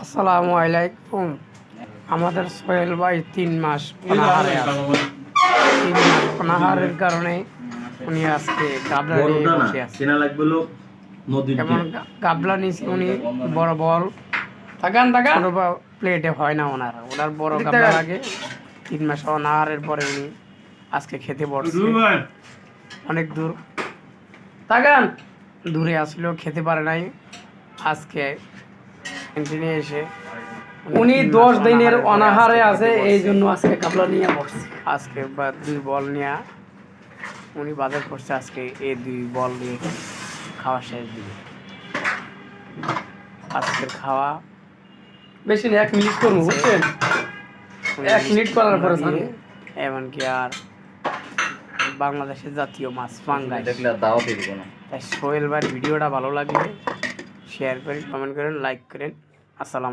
আসসালামু আলাইকুম। আমাদের সোহেল ভাই 3 মাস অনাহারে আছে। 3 মাস অনাহারের কারণে উনি আজকে গাবলা নিয়ে বসে আছে। এমন গাবলা নিয়েছে উনি বড় বল ছোট প্লেটে হয় না ওনার বড় গাবলা লাগে। 3 মাস অনাহারের পরে উনি আজকে খেতে বসছে। অনেক দূরে আসলেও খেতে পারে নাই। আজকে ক্যান্টিনে এসে উনি 10 দিনের অনাহারে আছে, এই জন্য আজকে গাবলা নিয়ে বসছে। আজকে 2 বল নিয়ে উনি বাজার করছে। আজকে এই 2 বল নিয়ে খাওয়া শেষ দিবে। আজকের খাওয়া বেশি না, 1 মিনিট করবো, বুঝছেন? 1 মিনিট করার পরে এমনকি আর বাংলাদেশের জাতীয় মাছ পাঙ্গাস। তাই সোহেল ভাইয়ের ভিডিওটা ভালো লাগলে শেয়ার করেন, কমেন্ট করেন, লাইক করেন। আসসালাম।